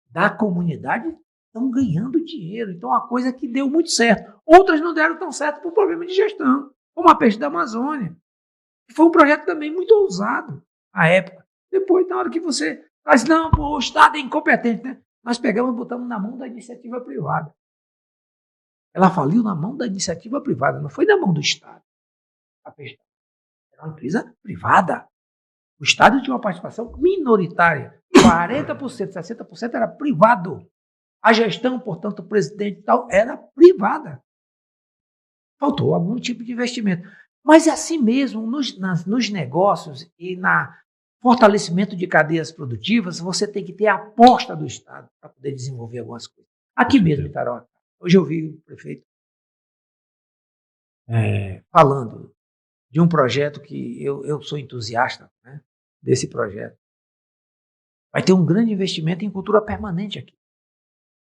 da comunidade estão ganhando dinheiro. Então, é uma coisa que deu muito certo. Outras não deram tão certo por problema de gestão, como a Peixe da Amazônia. Foi um projeto também muito ousado à época. Depois, na hora que você faz, não, pô, o Estado é incompetente, né? Nós pegamos e botamos na mão da iniciativa privada. Ela faliu na mão da iniciativa privada, não foi na mão do Estado. A Peixe era uma empresa privada. O Estado tinha uma participação minoritária. 40%, 60% era privado. A gestão, portanto, o presidente e tal, era privada. Faltou algum tipo de investimento. Mas assim mesmo, nos negócios e no fortalecimento de cadeias produtivas, você tem que ter a aposta do Estado para poder desenvolver algumas coisas. Aqui mesmo em Tarauacá. Hoje eu vi o prefeito falando de um projeto que eu sou entusiasta, né, desse projeto. Vai ter um grande investimento em cultura permanente aqui,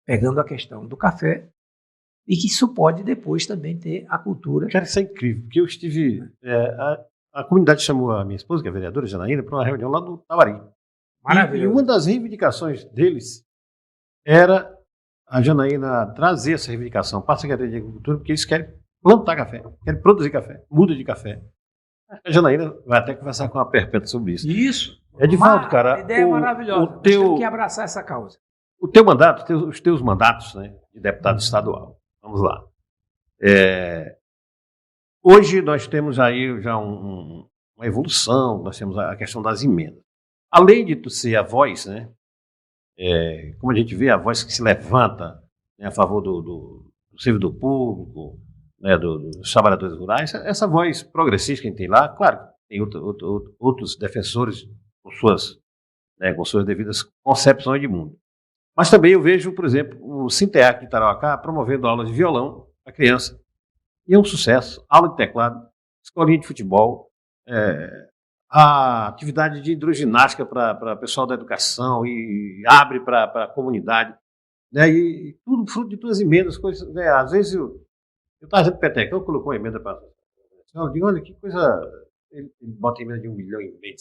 pegando a questão do café, e que isso pode depois também ter a cultura. Cara, isso é incrível, porque eu estive... a comunidade chamou a minha esposa, que é vereadora, Janaína, para uma reunião lá do Tavari. Maravilhoso. E uma das reivindicações deles era a Janaína trazer essa reivindicação para a Secretaria de Agricultura, porque eles querem plantar café, querem produzir café, muda de café. A Janaína vai até conversar com a Perpétua sobre isso. Isso. Edivaldo, cara... A ideia é maravilhosa. Nós temos que abraçar essa causa. O teu mandato, os teus mandatos, né, de deputado estadual. Vamos lá. Hoje nós temos aí já uma evolução, nós temos a questão das emendas. Além de tu ser a voz, né, como a gente vê, a voz que se levanta, né, a favor do servidor público, né, dos trabalhadores rurais, essa voz progressista que a gente tem lá, claro, tem outros defensores com suas devidas concepções de mundo. Mas também eu vejo, por exemplo, o Sinteac de Tarauacá promovendo aulas de violão para criança. E é um sucesso. Aula de teclado, escolinha de futebol, a atividade de hidroginástica para pessoal da educação e abre para a comunidade. Né? E tudo fruto de tuas emendas. Coisas, né? Às vezes eu estava dizendo para o Petecão, colocou uma emenda para... Eu digo, olha que coisa... Ele bota emenda de 1,5 milhão, de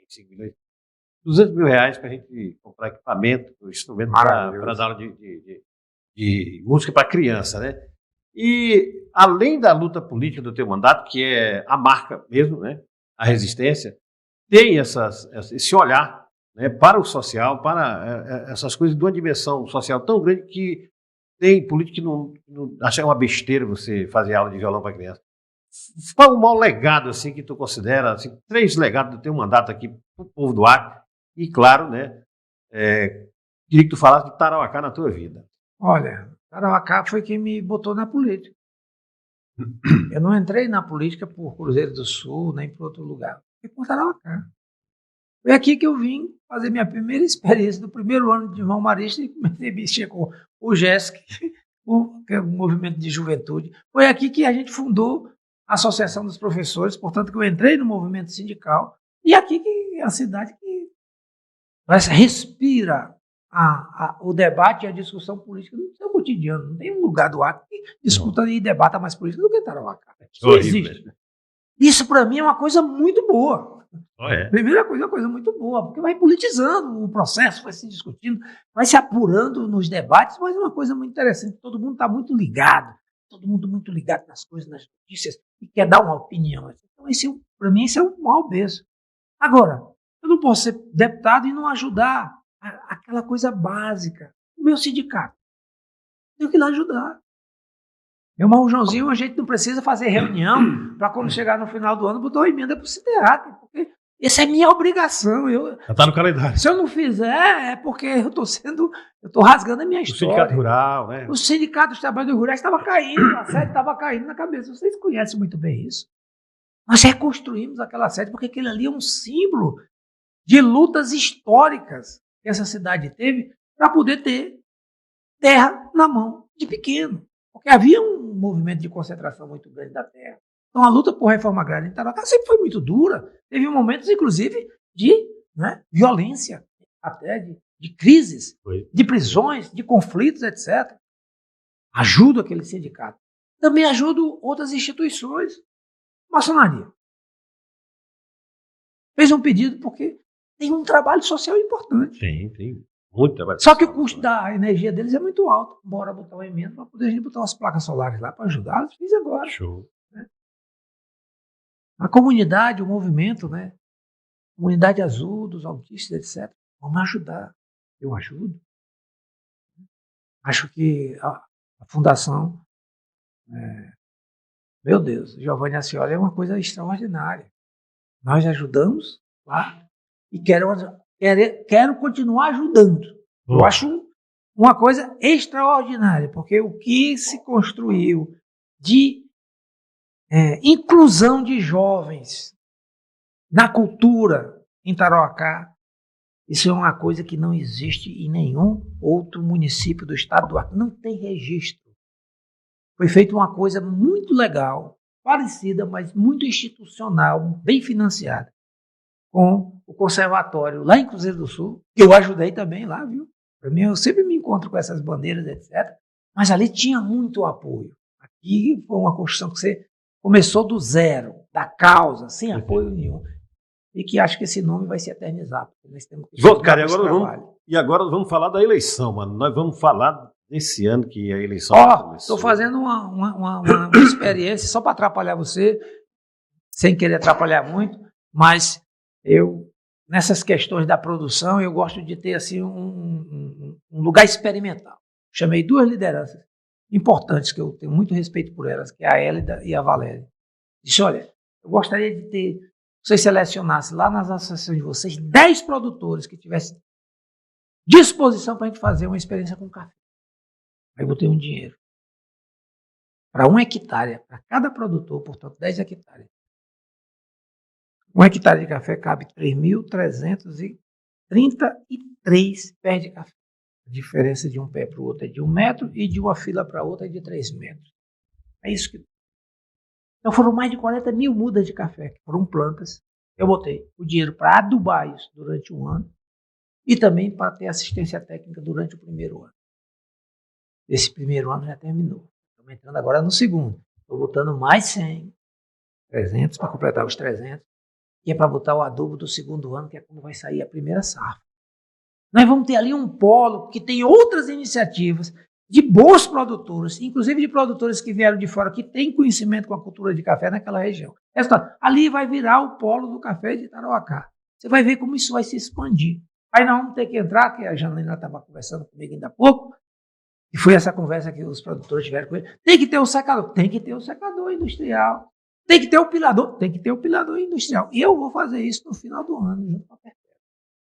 5 milhões. 200 mil reais para a gente comprar equipamento, instrumento para dar aula de música para criança, né? E além da luta política do teu mandato, que é a marca mesmo, né? A resistência, tem esse olhar, né, para o social, para essas coisas de uma dimensão social tão grande que tem política que não acha uma besteira você fazer aula de violão para criança. Qual o maior legado assim, que tu considera, assim, 3 legados do teu mandato aqui para o povo do Acre? E, claro, né, queria que tu falasse de Tarauacá na tua vida. Olha, Tarauacá foi quem me botou na política. Eu não entrei na política por Cruzeiro do Sul, nem por outro lugar. Foi por Tarauacá. Foi aqui que eu vim fazer minha primeira experiência do primeiro ano de Irmão Marista e comecei a mexer com o GESC, que é o Movimento de Juventude. Foi aqui que a gente fundou a Associação dos Professores, portanto que eu entrei no movimento sindical. E aqui que é a cidade que respira o debate e a discussão política no seu cotidiano. Não tem um lugar do Acre que discuta e debata mais política do que Tarauacá. Isso não existe. Isso, para mim, é uma coisa muito boa. Primeira coisa, é uma coisa muito boa, porque vai politizando o processo, vai se discutindo, vai se apurando nos debates, mas é uma coisa muito interessante. Todo mundo está muito ligado nas coisas, nas notícias, e quer dar uma opinião. Então, para mim, esse é o maior berço. Agora, eu não posso ser deputado e não ajudar aquela coisa básica. O meu sindicato. Tenho que ir lá ajudar. Meu irmão Joãozinho, a gente não precisa fazer reunião para quando chegar no final do ano botar uma emenda para o Sinteac, porque essa é minha obrigação. Já está no calendário. Se eu não fizer, é porque eu estou rasgando a minha história. O sindicato rural, né? O sindicato dos trabalhadores rurais estava caindo, a sede estava caindo na cabeça. Vocês conhecem muito bem isso. Nós reconstruímos aquela sede porque aquele ali é um símbolo de lutas históricas que essa cidade teve para poder ter terra na mão de pequeno. Porque havia um movimento de concentração muito grande da terra. Então a luta por reforma agrária em Tarauacá sempre foi muito dura. Teve momentos, inclusive, de violência, até de crises, de prisões, de conflitos, etc. Ajudo aquele sindicato. Também ajudo outras instituições. Maçonaria. Fez um pedido porque tem um trabalho social importante. Tem muito trabalho social. Só que o custo da energia deles é muito alto. Bora botar uma emenda para poder a gente botar umas placas solares lá para ajudar. Fiz agora. Show. Né? A comunidade, o movimento, né? Comunidade azul, dos autistas, etc. Vamos ajudar. Eu ajudo. Acho que a fundação, meu Deus, Giovanni Ascioli é uma coisa extraordinária. Nós ajudamos lá e quero continuar ajudando. Eu acho uma coisa extraordinária, porque o que se construiu de inclusão de jovens na cultura em Tarauacá, isso é uma coisa que não existe em nenhum outro município do estado do Acre. Não tem registro. Foi feita uma coisa muito legal, parecida, mas muito institucional, bem financiada, com o conservatório lá em Cruzeiro do Sul, que eu ajudei também lá, viu? Para mim, eu sempre me encontro com essas bandeiras, etc. Mas ali tinha muito apoio. Aqui foi uma construção que você começou do zero, da causa, sem apoio nenhum. E que acho que esse nome vai se eternizar. Nós temos que agora vamos falar da eleição, mano. Nós vamos falar desse ano que a eleição começou. Estou fazendo uma experiência, só para atrapalhar você, sem querer atrapalhar muito, mas eu, nessas questões da produção, eu gosto de ter assim, um lugar experimental. Chamei 2 lideranças importantes, que eu tenho muito respeito por elas, que é a Hélida e a Valéria. Disse, olha, eu gostaria de ter, vocês selecionassem lá nas associações de vocês 10 produtores que tivessem disposição para a gente fazer uma experiência com café. Aí eu botei um dinheiro. para 1 hectare, para cada produtor, portanto, 10 hectares. 1 hectare de café cabe 3.333 pés de café. A diferença de um pé para o outro é de 1 metro e de uma fila para outra é de 3 metros. É isso que... Então foram mais de 40 mil mudas de café, que foram plantas. Eu botei o dinheiro para adubar isso durante 1 ano e também para ter assistência técnica durante o primeiro ano. Esse primeiro ano já terminou. Estamos entrando agora no segundo. Estou botando mais 100, 300 para completar os 300, que é para botar o adubo do segundo ano, que é quando vai sair a primeira safra. Nós vamos ter ali um polo que tem outras iniciativas de bons produtores, inclusive de produtores que vieram de fora, que têm conhecimento com a cultura de café naquela região. Ali vai virar o polo do café de Tarauacá. Você vai ver como isso vai se expandir. Aí nós vamos ter que entrar, que a Janaína estava conversando comigo ainda há pouco, e foi essa conversa que os produtores tiveram com ele. Tem que ter o secador. Tem que ter o secador industrial. Tem que ter o pilador. Tem que ter o pilador industrial. E eu vou fazer isso no final do ano, junto com a Perfeita.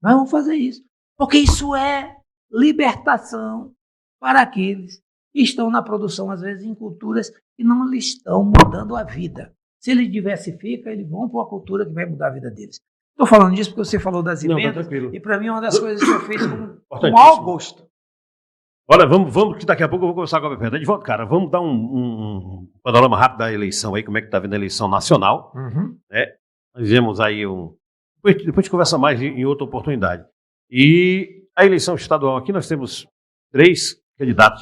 Nós vamos fazer isso. Porque isso é libertação para aqueles que estão na produção, às vezes, em culturas que não lhes estão mudando a vida. Se eles diversificam, eles vão para uma cultura que vai mudar a vida deles. Estou falando disso porque você falou das emendas. E para mim é uma das coisas que eu fiz com o maior gosto. Olha, vamos, que daqui a pouco eu vou conversar com a Perfeita. De volta, cara, vamos dar um panorama rápido da eleição aí, como é que está vindo a eleição nacional. Né? Nós vemos aí depois a gente conversa mais em outra oportunidade. E a eleição estadual aqui, nós temos 3 candidatos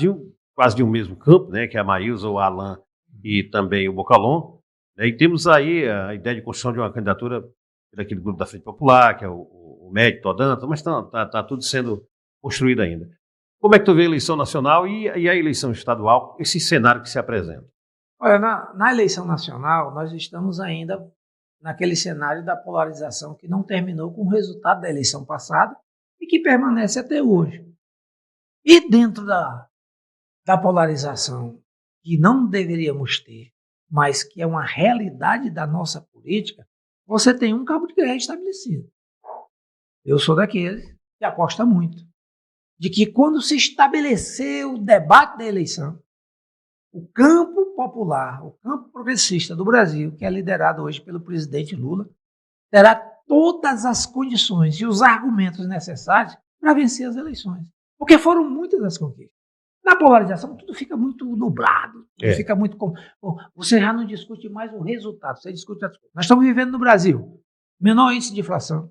quase de um mesmo campo, né? Que é a Maísa, o Alan e também o Bocalon. Né? E temos aí a ideia de construção de uma candidatura daquele grupo da Frente Popular, que é o Médio, Todanta, mas está tudo sendo construído ainda. Como é que tu vê a eleição nacional e a eleição estadual, esse cenário que se apresenta? Olha, na eleição nacional, nós estamos ainda naquele cenário da polarização que não terminou com o resultado da eleição passada e que permanece até hoje. E dentro da polarização que não deveríamos ter, mas que é uma realidade da nossa política, você tem um cabo de guerra estabelecido. Eu sou daqueles que aposta muito de que quando se estabelecer o debate da eleição, o campo popular, o campo progressista do Brasil, que é liderado hoje pelo presidente Lula, terá todas as condições e os argumentos necessários para vencer as eleições. Porque foram muitas as conquistas. Na polarização, tudo fica muito nublado, fica muito... Você já não discute mais o resultado, você discute as coisas. Nós estamos vivendo no Brasil menor índice de inflação,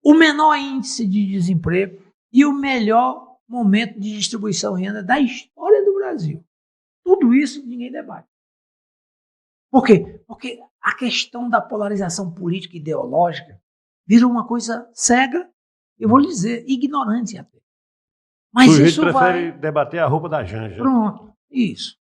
o menor índice de desemprego, e o melhor momento de distribuição de renda da história do Brasil. Tudo isso ninguém debate. Por quê? Porque a questão da polarização política e ideológica virou uma coisa cega, eu vou lhe dizer, ignorante até. Mas o isso prefere debater a roupa da Janja. Pronto, isso.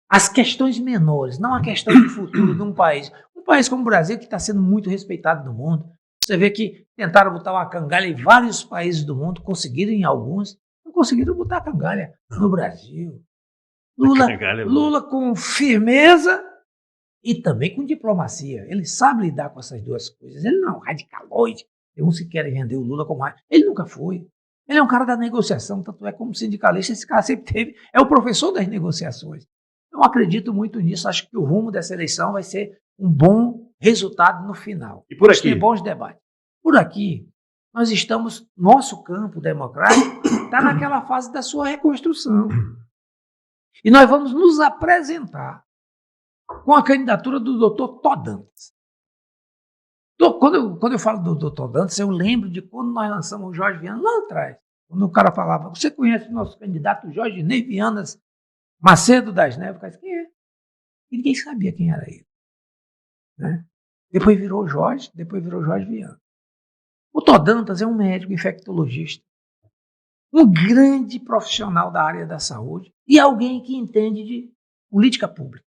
As questões menores, não a questão de futuro de um país. Um país como o Brasil, que está sendo muito respeitado no mundo. Você vê que tentaram botar uma cangalha em vários países do mundo, conseguiram em alguns, não conseguiram botar a cangalha no Brasil. Lula com firmeza e também com diplomacia. Ele sabe lidar com essas duas coisas. Ele não é um radicaloide. Tem uns que querem vender o Lula como radical. Ele nunca foi. Ele é um cara da negociação, tanto é como sindicalista, esse cara sempre teve. É o professor das negociações. Eu acredito muito nisso. Acho que o rumo dessa eleição vai ser um bom resultado no final. E por aqui? Tem bons debates. Por aqui, nós estamos, nosso campo democrático está naquela fase da sua reconstrução. E nós vamos nos apresentar com a candidatura do doutor Todantas. Quando eu falo do doutor Todantas, eu lembro de quando nós lançamos o Jorge Viana lá atrás. Quando o cara falava, você conhece o nosso candidato Jorge Ney Vianas Macedo das Neves? Eu disse, quem é? E ninguém sabia quem era ele. Né? Depois virou Jorge Viana. O Todantas é um médico infectologista, um grande profissional da área da saúde e alguém que entende de política pública.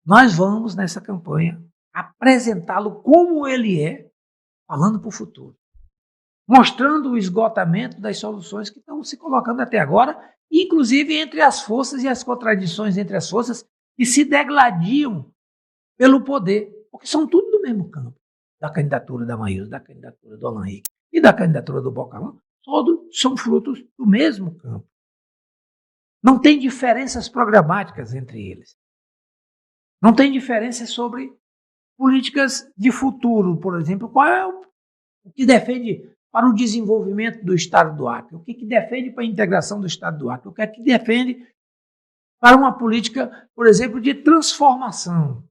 Nós vamos, nessa campanha, apresentá-lo como ele é, falando para o futuro, mostrando o esgotamento das soluções que estão se colocando até agora, inclusive entre as forças e as contradições entre as forças que se degladiam pelo poder, porque são tudo do mesmo campo. Da candidatura da Maísa, da candidatura do Alan Henrique e da candidatura do Bocalão, todos são frutos do mesmo campo. Não tem diferenças programáticas entre eles. Não tem diferença sobre políticas de futuro, por exemplo. Qual é o que defende para o desenvolvimento do Estado do Acre? O que defende para a integração do Estado do Acre? O que é que defende para uma política, por exemplo, de transformação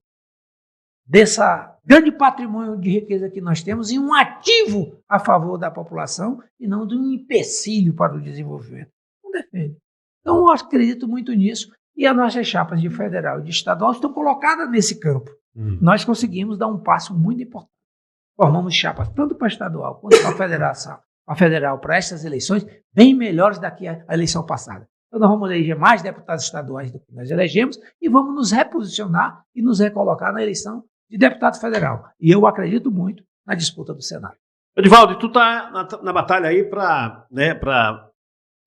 dessa grande patrimônio de riqueza que nós temos em um ativo a favor da população e não de um empecilho para o desenvolvimento? Não defende. Então, eu acredito muito nisso e as nossas chapas de federal e de estadual estão colocadas nesse campo. Nós conseguimos dar um passo muito importante. Formamos chapas tanto para estadual quanto para a federal para estas eleições bem melhores do que a eleição passada. Então, nós vamos eleger mais deputados estaduais do que nós elegemos e vamos nos reposicionar e nos recolocar na eleição de deputado federal. E eu acredito muito na disputa do Senado. Edivaldo, tu está na batalha aí para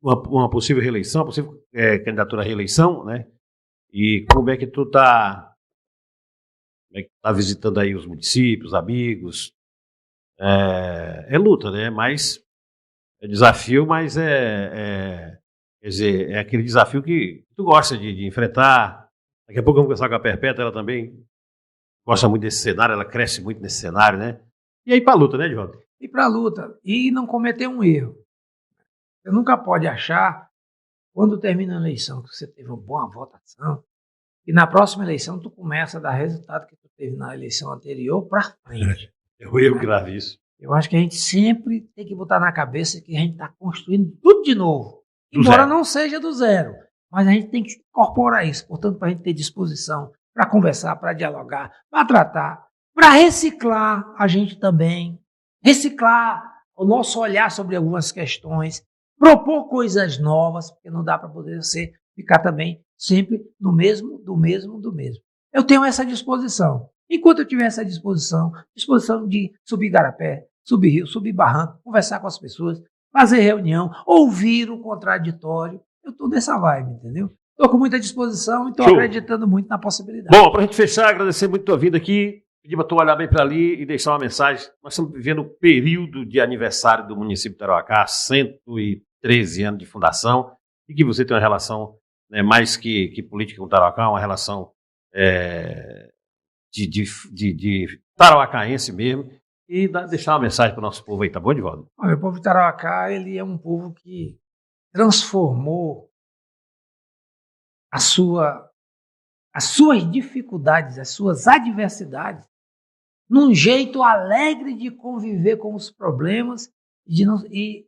uma possível reeleição, possível candidatura à reeleição, né? E como é que tu está visitando aí os municípios, amigos? É luta, né? Mas é desafio, mas quer dizer, é aquele desafio que tu gosta de enfrentar. Daqui a pouco vamos conversar com a Perpétua, ela também gosta muito desse cenário, ela cresce muito nesse cenário, né? E aí para a luta, né, Edivaldo? E para a luta, e não cometer um erro. Você nunca pode achar, quando termina a eleição, que você teve uma boa votação, e na próxima eleição tu começa a dar resultado que tu teve na eleição anterior para frente. É um erro grave isso. Eu acho que a gente sempre tem que botar na cabeça que a gente está construindo tudo de novo. Embora não seja do zero. Mas a gente tem que incorporar isso. Portanto, para a gente ter disposição para conversar, para dialogar, para tratar, para reciclar a gente também. Reciclar o nosso olhar sobre algumas questões. Propor coisas novas, porque não dá para poder ficar também sempre do mesmo. Eu tenho essa disposição. Enquanto eu tiver essa disposição de subir Igarapé, subir rio, subir barranco, conversar com as pessoas, fazer reunião, ouvir o contraditório, eu estou nessa vibe, entendeu? Estou com muita disposição e estou acreditando muito na possibilidade. Bom, para a gente fechar, agradecer muito a tua vida aqui, pedir para tu olhar bem para ali e deixar uma mensagem. Nós estamos vivendo o período de aniversário do município de Tarauacá, 113 anos de fundação, e que você tem uma relação, né, mais que política com Tarauacá, uma relação de tarauacaense mesmo, e deixar uma mensagem para o nosso povo aí, tá bom, Edivaldo? Olha, o povo de Tarauacá, ele é um povo que transformou as suas dificuldades, as suas adversidades, num jeito alegre de conviver com os problemas e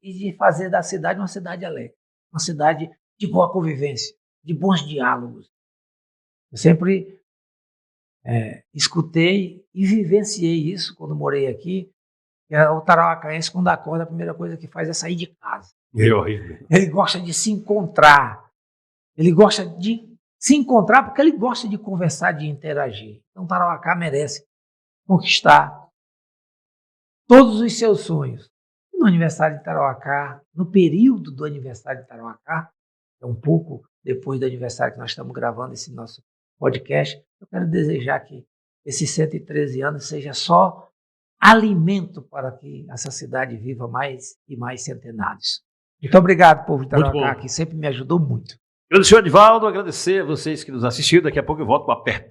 de fazer da cidade uma cidade alegre, uma cidade de boa convivência, de bons diálogos. Eu sempre escutei e vivenciei isso quando morei aqui. O tarauacaense, quando acorda, a primeira coisa que faz é sair de casa. É horrível. Ele gosta de se encontrar. Ele gosta de se encontrar porque ele gosta de conversar, de interagir. Então, Tarauacá merece conquistar todos os seus sonhos. E no aniversário de Tarauacá, no período do aniversário de Tarauacá, é um pouco depois do aniversário que nós estamos gravando esse nosso podcast, eu quero desejar que esses 113 anos seja só alimento para que essa cidade viva mais e mais centenários. Muito obrigado, povo de Tarauacá, que sempre me ajudou muito. Agradecer ao Edivaldo, agradecer a vocês que nos assistiram. Daqui a pouco eu volto com a Perpétua.